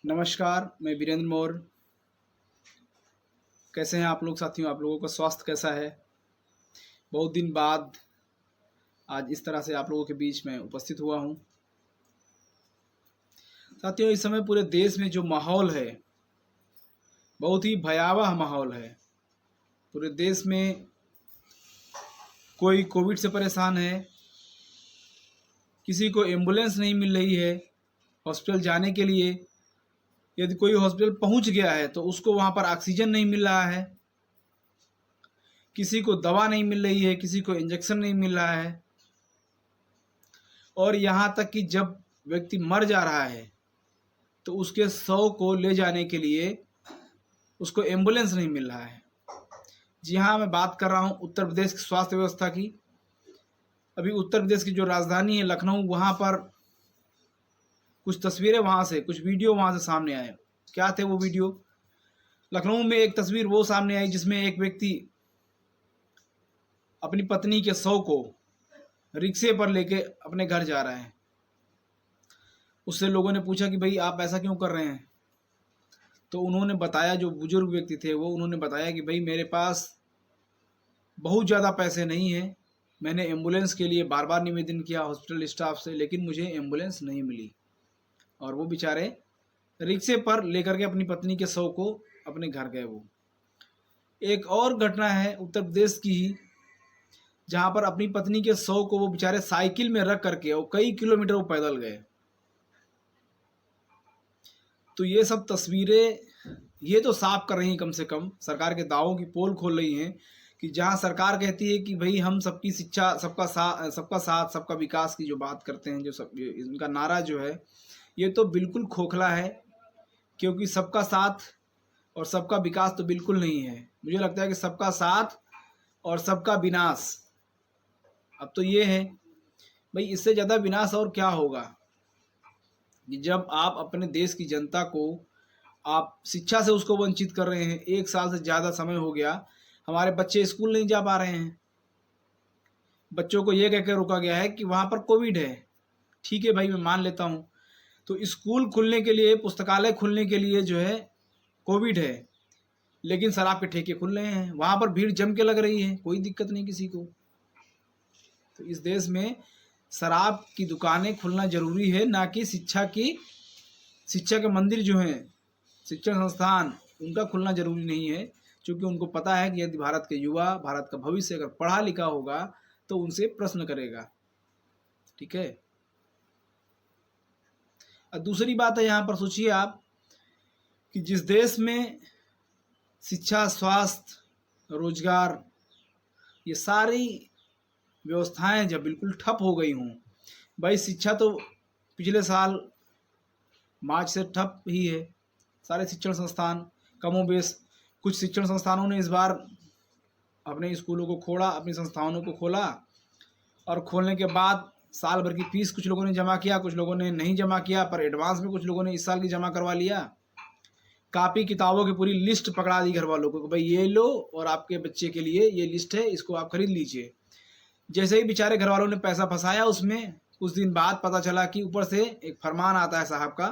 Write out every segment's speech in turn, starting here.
नमस्कार, मैं वीरेंद्र मौर्य। कैसे हैं आप लोग साथियों? आप लोगों का स्वास्थ्य कैसा है? बहुत दिन बाद आज इस तरह से आप लोगों के बीच में उपस्थित हुआ हूं। साथियों, इस समय पूरे देश में जो माहौल है, बहुत ही भयावह माहौल है। पूरे देश में कोई कोविड से परेशान है, किसी को एम्बुलेंस नहीं मिल रही है हॉस्पिटल जाने के लिए। यदि कोई हॉस्पिटल पहुंच गया है तो उसको वहां पर ऑक्सीजन नहीं मिल रहा है, किसी को दवा नहीं मिल रही है, किसी को इंजेक्शन नहीं मिल रहा है। और यहाँ तक कि जब व्यक्ति मर जा रहा है तो उसके शव को ले जाने के लिए उसको एम्बुलेंस नहीं मिल रहा है। जी हाँ, मैं बात कर रहा हूँ उत्तर प्रदेश की स्वास्थ्य व्यवस्था की। अभी उत्तर प्रदेश की जो राजधानी है लखनऊ, वहाँ पर कुछ तस्वीरें वहाँ से, कुछ वीडियो वहाँ से सामने आए। क्या थे वो वीडियो? लखनऊ में एक तस्वीर वो सामने आई जिसमें एक व्यक्ति अपनी पत्नी के शव को रिक्शे पर लेके अपने घर जा रहा है। उससे लोगों ने पूछा कि भाई आप ऐसा क्यों कर रहे हैं? तो उन्होंने बताया, जो बुजुर्ग व्यक्ति थे वो, उन्होंने बताया कि भाई मेरे पास बहुत ज़्यादा पैसे नहीं हैं। मैंने एम्बुलेंस के लिए बार बार निवेदन किया हॉस्पिटल स्टाफ से, लेकिन मुझे एम्बुलेंस नहीं मिली। और वो बेचारे रिक्शे पर लेकर के अपनी पत्नी के शव को अपने घर गए। वो एक और घटना है उत्तर प्रदेश की ही, जहाँ पर अपनी पत्नी के शव को वो बेचारे साइकिल में रख करके और कई किलोमीटर वो पैदल गए। तो ये सब तस्वीरें ये तो साफ कर रही हैं, कम से कम सरकार के दावों की पोल खोल रही हैं कि जहां सरकार कहती है कि भाई हम सबकी शिक्षा, सबका साथ सबका विकास की जो बात करते हैं, जो सब इनका नारा जो है, ये तो बिल्कुल खोखला है। क्योंकि सबका साथ और सबका विकास तो बिल्कुल नहीं है। मुझे लगता है कि सबका साथ और सबका विनाश। अब तो ये है भाई, इससे ज़्यादा विनाश और क्या होगा? जब आप अपने देश की जनता को, आप शिक्षा से उसको वंचित कर रहे हैं। 1 साल से ज़्यादा समय हो गया, हमारे बच्चे स्कूल नहीं जा पा रहे हैं। बच्चों को ये कहकर रोका गया है कि वहाँ पर कोविड है। ठीक है भाई, मैं मान लेता हूँ। तो स्कूल खुलने के लिए, पुस्तकालय खुलने के लिए जो है कोविड है, लेकिन शराब के ठेके खुल रहे हैं, वहाँ पर भीड़ जम के लग रही है, कोई दिक्कत नहीं किसी को। तो इस देश में शराब की दुकानें खुलना जरूरी है, ना कि शिक्षा के मंदिर जो हैं, शिक्षण संस्थान, उनका खुलना जरूरी नहीं है। क्योंकि उनको पता है कि यदि भारत के युवा, भारत का भविष्य अगर पढ़ा लिखा होगा तो उनसे प्रश्न करेगा। ठीक है। और दूसरी बात है, यहाँ पर सोचिए आप कि जिस देश में शिक्षा, स्वास्थ्य, रोजगार, ये सारी व्यवस्थाएं जब बिल्कुल ठप हो गई हों। भाई शिक्षा तो पिछले साल मार्च से ठप ही है। सारे शिक्षण संस्थान कमोबेश, कुछ शिक्षण संस्थानों ने इस बार अपने स्कूलों को खोला, अपनी संस्थानों को खोला, और खोलने के बाद साल भर की फीस कुछ लोगों ने जमा किया, कुछ लोगों ने नहीं जमा किया, पर एडवांस में कुछ लोगों ने इस साल की जमा करवा लिया। कापी किताबों की पूरी लिस्ट पकड़ा दी घर वालों को, भाई ये लो और आपके बच्चे के लिए ये लिस्ट है, इसको आप खरीद लीजिए। जैसे ही बेचारे घर वालों ने पैसा फंसाया उसमें, कुछ दिन बाद पता चला कि ऊपर से एक फरमान आता है साहब का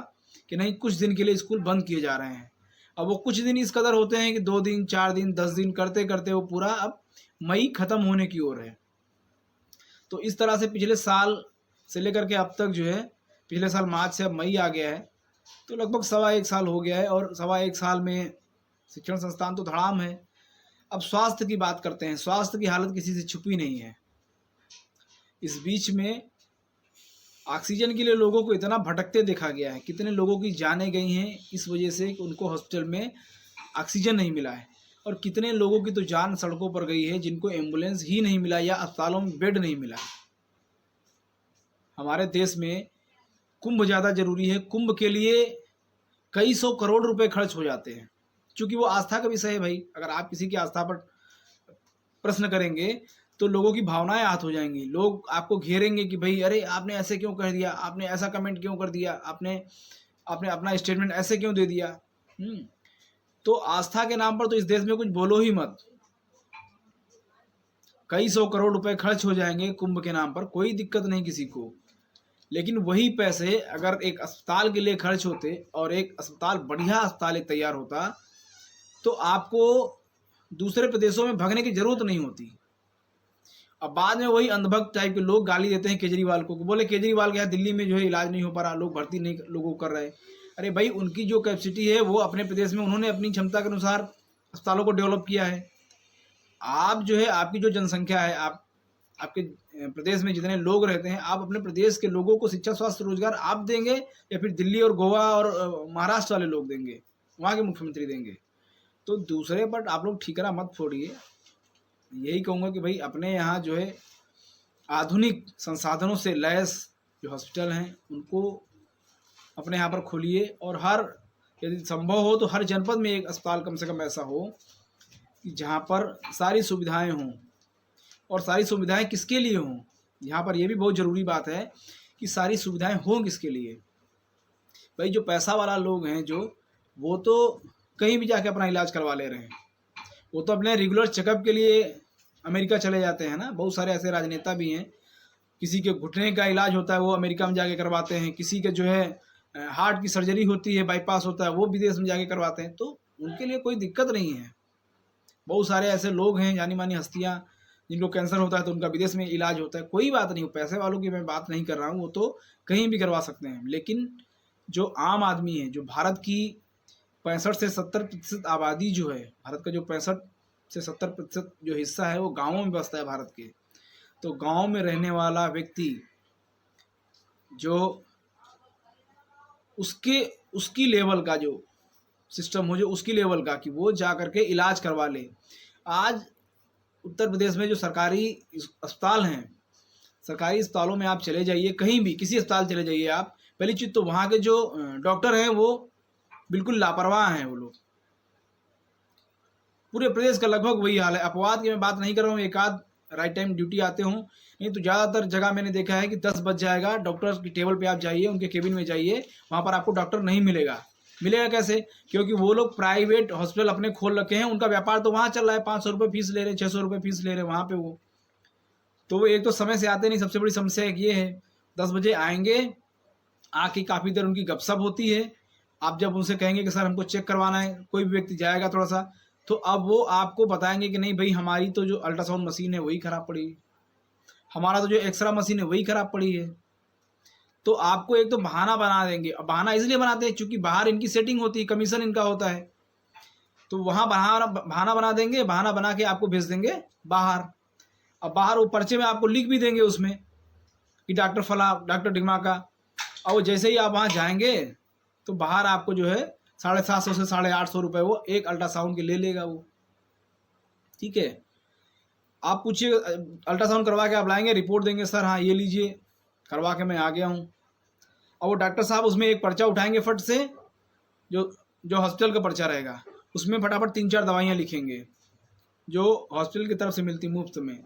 कि नहीं, कुछ दिन के लिए स्कूल बंद किए जा रहे हैं। अब वो कुछ दिन इस कदर होते हैं कि 2 दिन, 4 दिन, 10 दिन करते करते वो पूरा अब मई खत्म होने की ओर है। तो इस तरह से पिछले साल से लेकर के अब तक जो है, पिछले साल मार्च से अब मई आ गया है, तो लगभग 1.25 साल हो गया है। और 1.25 साल में शिक्षण संस्थान तो धड़ाम है। अब स्वास्थ्य की बात करते हैं। स्वास्थ्य की हालत किसी से छुपी नहीं है। इस बीच में ऑक्सीजन के लिए लोगों को इतना भटकते देखा गया है, कितने लोगों की जानें गई हैं इस वजह से कि उनको हॉस्पिटल में ऑक्सीजन नहीं मिला है। और कितने लोगों की तो जान सड़कों पर गई है जिनको एम्बुलेंस ही नहीं मिला या अस्पतालों में बेड नहीं मिला। हमारे देश में कुंभ ज़्यादा जरूरी है। कुंभ के लिए कई 100 करोड़ रुपए खर्च हो जाते हैं, क्योंकि वो आस्था का विषय है भाई। अगर आप किसी की आस्था पर प्रश्न करेंगे तो लोगों की भावनाएं आहत हो जाएंगी। लोग आपको घेरेंगे कि भाई अरे आपने ऐसे क्यों कर दिया, आपने ऐसा कमेंट क्यों कर दिया, आपने आपने अपना स्टेटमेंट ऐसे क्यों दे दिया। तो आस्था के नाम पर तो इस देश में कुछ बोलो ही मत। कई 100 करोड़ रुपए खर्च हो जाएंगे कुंभ के नाम पर, कोई दिक्कत नहीं किसी को। लेकिन वही पैसे अगर एक अस्पताल के लिए खर्च होते और एक अस्पताल बढ़िया अस्पताल एक तैयार होता, तो आपको दूसरे प्रदेशों में भागने की जरूरत नहीं होती। अब बाद में वही अंधभक्त टाइप के लोग गाली देते हैं केजरीवाल को, बोले केजरीवाल के यहाँ दिल्ली में जो है इलाज नहीं हो पा रहा, लोग भर्ती नहीं लोगों को कर रहे। अरे भाई, उनकी जो कैपेसिटी है वो अपने प्रदेश में उन्होंने अपनी क्षमता के अनुसार अस्पतालों को डेवलप किया है। आप जो है, आपकी जो जनसंख्या है, आप आपके प्रदेश में जितने लोग रहते हैं, आप अपने प्रदेश के लोगों को शिक्षा, स्वास्थ्य, रोजगार आप देंगे या फिर दिल्ली और गोवा और महाराष्ट्र वाले लोग देंगे, वहाँ के मुख्यमंत्री देंगे? तो दूसरे पर आप लोग ठीकरा मत फोड़िए। यही कहूँगा कि भाई अपने यहाँ जो है आधुनिक संसाधनों से लैस जो हॉस्पिटल हैं उनको अपने यहाँ पर खोलिए, और हर, यदि संभव हो तो हर जनपद में एक अस्पताल कम से कम ऐसा हो कि जहाँ पर सारी सुविधाएं हों। और सारी सुविधाएं किसके लिए हों? यहाँ पर यह भी बहुत ज़रूरी बात है कि सारी सुविधाएं हों किसके लिए? भाई जो पैसा वाला लोग हैं, जो वो तो कहीं भी जाके अपना इलाज करवा ले रहे हैं, वो तो अपने रेगुलर चेकअप के लिए अमेरिका चले जाते हैं ना। बहुत सारे ऐसे राजनेता भी हैं, किसी के घुटने का इलाज होता है वो अमेरिका में जाके करवाते हैं, किसी के जो है हार्ट की सर्जरी होती है, बाईपास होता है, वो विदेश में जाके करवाते हैं। तो उनके लिए कोई दिक्कत नहीं है। बहुत सारे ऐसे लोग हैं, जानी मानी हस्तियाँ, जिनको कैंसर होता है तो उनका विदेश में इलाज होता है, कोई बात नहीं। पैसे वालों की मैं बात नहीं कर रहा हूँ, वो तो कहीं भी करवा सकते हैं। लेकिन जो आम आदमी है, जो भारत की 65 से 70% आबादी जो है, भारत का जो 65 से 70% जो हिस्सा है वो गाँवों में बसता है भारत के। तो गाँव में रहने वाला व्यक्ति जो उसकी लेवल का जो सिस्टम हो, जो उसकी लेवल का, कि वो जा करके इलाज करवा ले। आज उत्तर प्रदेश में जो सरकारी अस्पताल हैं, सरकारी अस्पतालों में आप चले जाइए, कहीं भी किसी अस्पताल चले जाइए आप, पहली चीज़ तो वहाँ के जो डॉक्टर हैं वो बिल्कुल लापरवाह हैं। वो लोग, पूरे प्रदेश का लगभग वही हाल है। अपवाद की मैं बात नहीं कर रहा हूँ, एक आध राइट टाइम ड्यूटी आते हों, नहीं तो ज़्यादातर जगह मैंने देखा है कि 10 बज जाएगा, डॉक्टर की टेबल पे आप जाइए, उनके केबिन में जाइए, वहाँ पर आपको डॉक्टर नहीं मिलेगा। मिलेगा कैसे? क्योंकि वो लोग प्राइवेट हॉस्पिटल अपने खोल रखे हैं, उनका व्यापार तो वहाँ चल रहा है। 500 रुपये फीस ले रहे हैं, 600 रुपये फीस ले रहे हैं वहाँ पे वो। तो वो एक तो समय से आते नहीं, सबसे बड़ी समस्या एक ये है। 10 बजे आएंगे, आके काफ़ी देर उनकी गपशप होती है। आप जब उनसे कहेंगे कि सर हमको चेक करवाना है, कोई भी व्यक्ति जाएगा थोड़ा सा, तो अब वो आपको बताएंगे कि नहीं भाई, हमारी तो जो अल्ट्रासाउंड मशीन है वही ख़राब पड़ी है, हमारा तो जो एक्सरा मशीन है वही ख़राब पड़ी है। तो आपको एक तो बहाना बना देंगे। अब बहाना इसलिए बनाते हैं क्योंकि बाहर इनकी सेटिंग होती है, कमीशन इनका होता है, तो वहाँ बहाना बना देंगे, बहाना बना के आपको भेज देंगे बाहर। अब बाहर वो पर्चे में आपको लिख भी देंगे उसमें कि डॉक्टर फला, डॉक्टर ढिमाका, और वो जैसे ही आप वहाँ जाएंगे तो बाहर आपको जो है 750 से 850 रुपये वो एक अल्ट्रासाउंड के ले लेगा वो। ठीक है, आप पूछिए, अल्ट्रासाउंड करवा के आप लाएंगे, रिपोर्ट देंगे, सर हाँ ये लीजिए, करवा के मैं आ गया हूँ। और वो डॉक्टर साहब उसमें एक पर्चा उठाएंगे फट से, जो जो हॉस्पिटल का पर्चा रहेगा, उसमें फटाफट 3-4 दवाइयाँ लिखेंगे जो हॉस्पिटल की तरफ से मिलती मुफ्त में।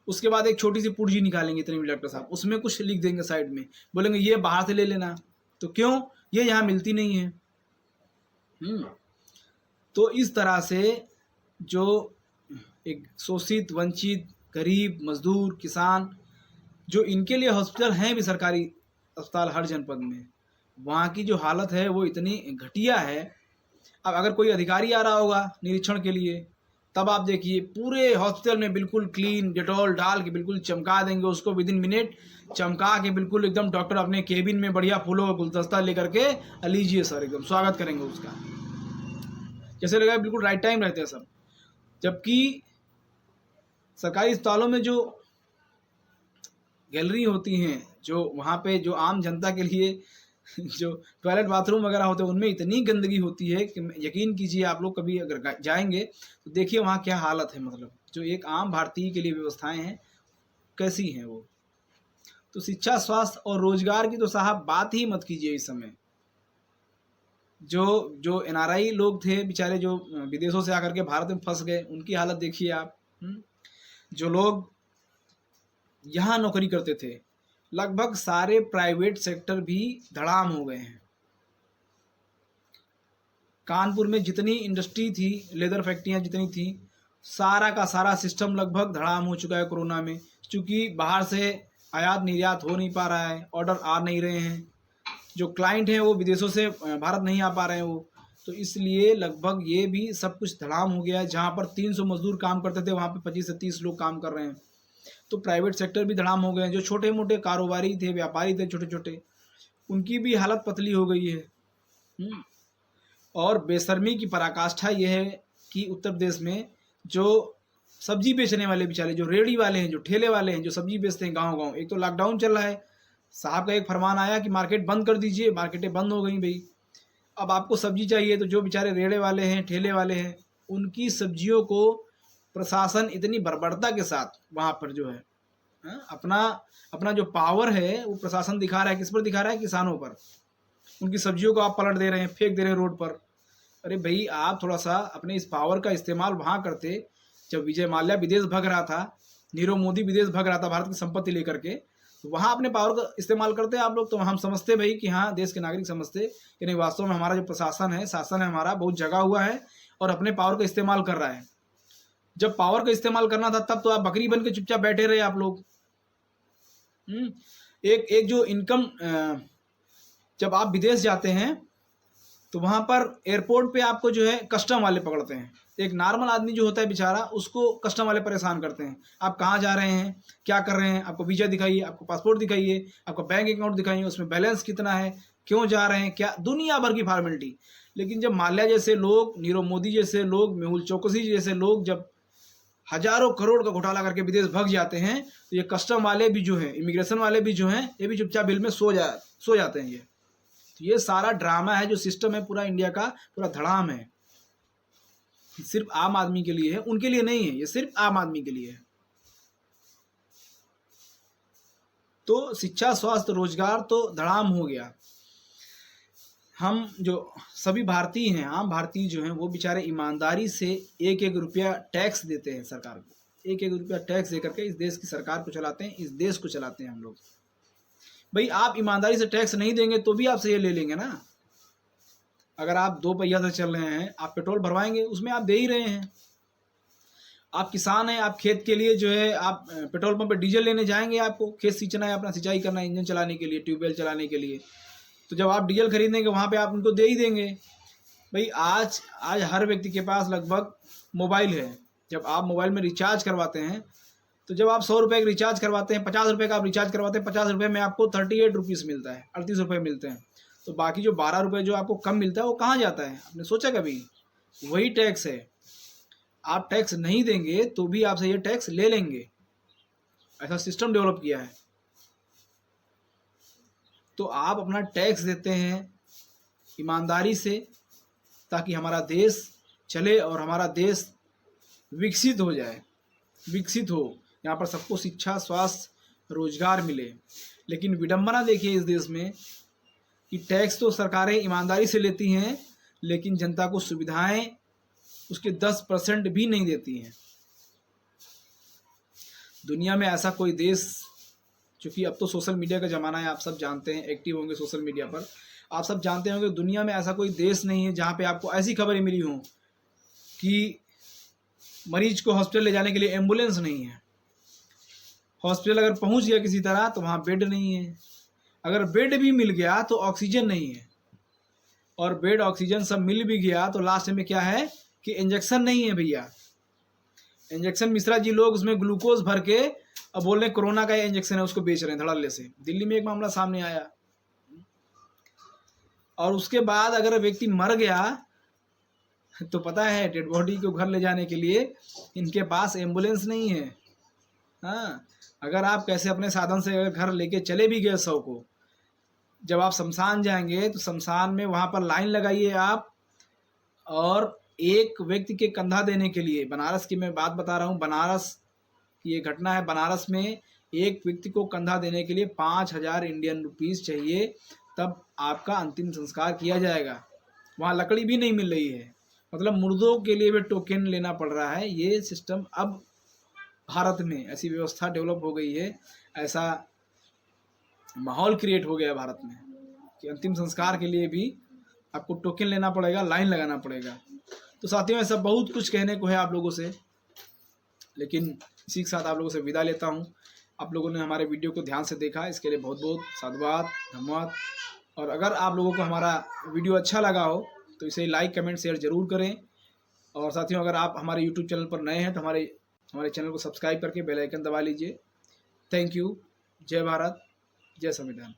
उसके बाद एक छोटी सी पुर्जी निकालेंगे, इतनी भी डॉक्टर साहब, उसमें कुछ लिख देंगे साइड में, बोलेंगे ये बाहर से ले लेना। तो क्यों? ये यहाँ मिलती नहीं है। तो इस तरह से जो एक शोषित, वंचित, गरीब, मजदूर, किसान, जो इनके लिए हॉस्पिटल हैं भी सरकारी अस्पताल हर जनपद में, वहाँ की जो हालत है वो इतनी घटिया है। अब अगर कोई अधिकारी आ रहा होगा निरीक्षण के लिए, तब आप देखिए पूरे हॉस्पिटल में बिल्कुल क्लीन डेटॉल डाल के बिल्कुल चमका देंगे उसको, विदिन मिनट चमका के बिल्कुल एकदम डॉक्टर अपने केबिन में बढ़िया फूलों का गुलदस्ता लेकर के, लीजिए सर, एकदम स्वागत करेंगे उसका, जैसे लगा बिल्कुल राइट टाइम रहते हैं सब। जबकि सरकारी अस्पतालों में जो गैलरी होती हैं, जो वहाँ पे जो आम जनता के लिए जो टॉयलेट बाथरूम वगैरह होते हैं, उनमें इतनी गंदगी होती है कि यकीन कीजिए, आप लोग कभी अगर जाएंगे तो देखिए वहाँ क्या हालत है। मतलब जो एक आम भारतीय के लिए व्यवस्थाएं हैं कैसी हैं वो। तो शिक्षा, स्वास्थ्य और रोजगार की तो साहब बात ही मत कीजिए। इस समय जो NRI लोग थे बेचारे, जो विदेशों से आकर के भारत में फंस गए, उनकी हालत देखिए आप। जो लोग यहाँ नौकरी करते थे, लगभग सारे प्राइवेट सेक्टर भी धड़ाम हो गए हैं। कानपुर में जितनी इंडस्ट्री थी, लेदर फैक्ट्रियाँ जितनी थी, सारा का सारा सिस्टम लगभग धड़ाम हो चुका है कोरोना में। क्योंकि बाहर से आयात निर्यात हो नहीं पा रहा है, ऑर्डर आ नहीं रहे हैं, जो क्लाइंट हैं वो विदेशों से भारत नहीं आ पा रहे हैं वो, तो इसलिए लगभग ये भी सब कुछ धड़ाम हो गया है। जहाँ पर 300 मजदूर काम करते थे वहाँ पे 25 से 30 लोग काम कर रहे हैं। तो प्राइवेट सेक्टर भी धड़ाम हो गए हैं। जो छोटे मोटे कारोबारी थे, व्यापारी थे छोटे छोटे, उनकी भी हालत पतली हो गई है। और बेशर्मी की पराकाष्ठा यह है कि उत्तर प्रदेश में जो सब्जी बेचने वाले बेचारे, जो रेहड़ी वाले हैं, जो ठेले वाले हैं, जो सब्जी बेचते हैं गांव गांव, एक तो लॉकडाउन चल रहा है, साहब का एक फरमान आया कि मार्केट बंद कर दीजिए, मार्केटें बंद हो गई भाई। अब आपको सब्जी चाहिए तो जो बेचारे रेहड़े वाले हैं, ठेले वाले हैं, उनकी सब्जियों को प्रशासन इतनी बर्बरता के साथ वहाँ पर जो है अपना अपना जो पावर है वो प्रशासन दिखा रहा है। किस पर दिखा रहा है? किसानों पर। उनकी सब्जियों को आप पलट दे रहे हैं, फेंक दे रहे हैं रोड पर। अरे भाई, आप थोड़ा सा अपने इस पावर का इस्तेमाल वहाँ करते जब विजय माल्या विदेश भाग रहा था, नीरव मोदी विदेश भाग रहा था भारत की संपत्ति लेकर के, तो वहाँ अपने पावर का इस्तेमाल करते आप लोग, तो हम समझते भाई कि हाँ, देश के नागरिक समझते कि नहीं, वास्तव में हमारा जो प्रशासन है, शासन है हमारा, बहुत जगा हुआ है और अपने पावर का इस्तेमाल कर रहा है। जब पावर का इस्तेमाल करना था तब तो आप बकरी बन के चुपचाप बैठे रहे आप लोग। एक जो इनकम, जब आप विदेश जाते हैं तो वहाँ पर एयरपोर्ट पे आपको जो है कस्टम वाले पकड़ते हैं। एक नॉर्मल आदमी जो होता है बेचारा, उसको कस्टम वाले परेशान करते हैं। आप कहाँ जा रहे हैं, क्या कर रहे हैं, आपको वीज़ा दिखाइए, आपको पासपोर्ट दिखाइए, आपका बैंक अकाउंट दिखाइए, उसमें बैलेंस कितना है, क्यों जा रहे हैं, क्या, दुनिया भर की फॉर्मेलिटी। लेकिन जब माल्या जैसे लोग, नीरव मोदी जैसे लोग, मेहुल चोकसी जैसे लोग जब हजारों करोड़ का घोटाला करके विदेश भाग जाते हैं, तो ये कस्टम वाले भी जो हैं, इमिग्रेशन वाले भी जो हैं, ये भी चुपचाप बिल में सो जाते हैं। ये सारा ड्रामा है, जो सिस्टम है पूरा इंडिया का, पूरा धड़ाम है। सिर्फ आम आदमी के लिए है, उनके लिए नहीं है, ये सिर्फ आम आदमी के लिए है। तो शिक्षा, स्वास्थ्य, रोजगार तो धड़ाम हो गया। हम जो सभी भारतीय हैं, आम भारतीय जो हैं, वो बेचारे ईमानदारी से एक एक रुपया टैक्स देते हैं सरकार को। एक एक रुपया टैक्स दे करके इस देश की सरकार को चलाते हैं, इस देश को चलाते हैं हम लोग। भाई, आप ईमानदारी से टैक्स नहीं देंगे तो भी आपसे ये ले लेंगे ना। अगर आप 2 पहिया से चल रहे हैं, आप पेट्रोल भरवाएंगे, उसमें आप दे ही रहे हैं। आप किसान हैं, आप खेत के लिए जो है आप पेट्रोल पंप पे डीजल लेने जाएंगे, आपको खेत सींचना है, अपना सिंचाई करना है, इंजन चलाने के लिए, ट्यूबवेल चलाने के लिए, तो जब आप डीजल खरीदेंगे वहाँ पे आप उनको दे ही देंगे। भाई, आज हर व्यक्ति के पास लगभग मोबाइल है। जब आप मोबाइल में रिचार्ज करवाते हैं, तो जब आप 100 रुपये का रिचार्ज करवाते हैं, 50 रुपये का आप रिचार्ज करवाते हैं, 50 रुपये में आपको 38 रुपीज़ मिलता है, 38 रुपये मिलते हैं। तो बाकी जो 12 रुपये जो आपको कम मिलता है वो कहाँ जाता है? आपने सोचा कभी? वही टैक्स है। आप टैक्स नहीं देंगे तो भी आपसे ये टैक्स ले लेंगे। ऐसा सिस्टम डेवलप किया है। तो आप अपना टैक्स देते हैं ईमानदारी से, ताकि हमारा देश चले और हमारा देश विकसित हो जाए, विकसित हो, यहाँ पर सबको शिक्षा, स्वास्थ्य, रोजगार मिले। लेकिन विडंबना देखिए इस देश में कि टैक्स तो सरकारें ईमानदारी से लेती हैं, लेकिन जनता को सुविधाएं उसके 10% भी नहीं देती हैं। दुनिया में ऐसा कोई देश, क्योंकि अब तो सोशल मीडिया का ज़माना है, आप सब जानते हैं, एक्टिव होंगे सोशल मीडिया पर, आप सब जानते होंगे दुनिया में ऐसा कोई देश नहीं है जहाँ पे आपको ऐसी खबरें मिली हों कि मरीज को हॉस्पिटल ले जाने के लिए एम्बुलेंस नहीं है। हॉस्पिटल अगर पहुँच गया किसी तरह तो वहाँ बेड नहीं है। अगर बेड भी मिल गया तो ऑक्सीजन नहीं है। और बेड, ऑक्सीजन सब मिल भी गया तो लास्ट में क्या है कि इंजेक्शन नहीं है भैया। इंजेक्शन मिश्रा जी लोग उसमें ग्लूकोज भर के अब बोल रहे हैं कोरोना का ये इंजेक्शन है, उसको बेच रहे हैं धड़ल्ले से। दिल्ली में एक मामला सामने आया। और उसके बाद अगर व्यक्ति मर गया तो पता है डेड बॉडी को घर ले जाने के लिए इनके पास एम्बुलेंस नहीं है। हाँ, अगर आप कैसे अपने साधन से अगर घर लेके चले भी गए 100 को, जब आप शमशान जाएंगे तो शमशान में वहाँ पर लाइन लगाइए आप, और एक व्यक्ति के कंधा देने के लिए, बनारस की मैं बात बता रहा हूँ, बनारस की ये घटना है। बनारस में एक व्यक्ति को कंधा देने के लिए 5000 इंडियन रुपीज़ चाहिए, तब आपका अंतिम संस्कार किया जाएगा। वहाँ लकड़ी भी नहीं मिल रही है, मतलब मुर्दों के लिए भी टोकन लेना पड़ रहा है। ये सिस्टम अब भारत में ऐसी व्यवस्था डेवलप हो गई है, ऐसा माहौल क्रिएट हो गया भारत में कि अंतिम संस्कार के लिए भी आपको टोकन लेना पड़ेगा, लाइन लगाना पड़ेगा। तो साथियों, ऐसा बहुत कुछ कहने को है आप लोगों से, लेकिन इसी के साथ आप लोगों से विदा लेता हूँ। आप लोगों ने हमारे वीडियो को ध्यान से देखा, इसके लिए बहुत बहुत साधुवाद, धन्यवाद। और अगर आप लोगों को हमारा वीडियो अच्छा लगा हो तो इसे लाइक, कमेंट, शेयर जरूर करें। और साथियों, अगर आप हमारे यूट्यूब चैनल पर नए हैं तो हमारे चैनल को सब्सक्राइब करके बेल आइकन दबा लीजिए। Thank you. जय भारत, जय संविधान।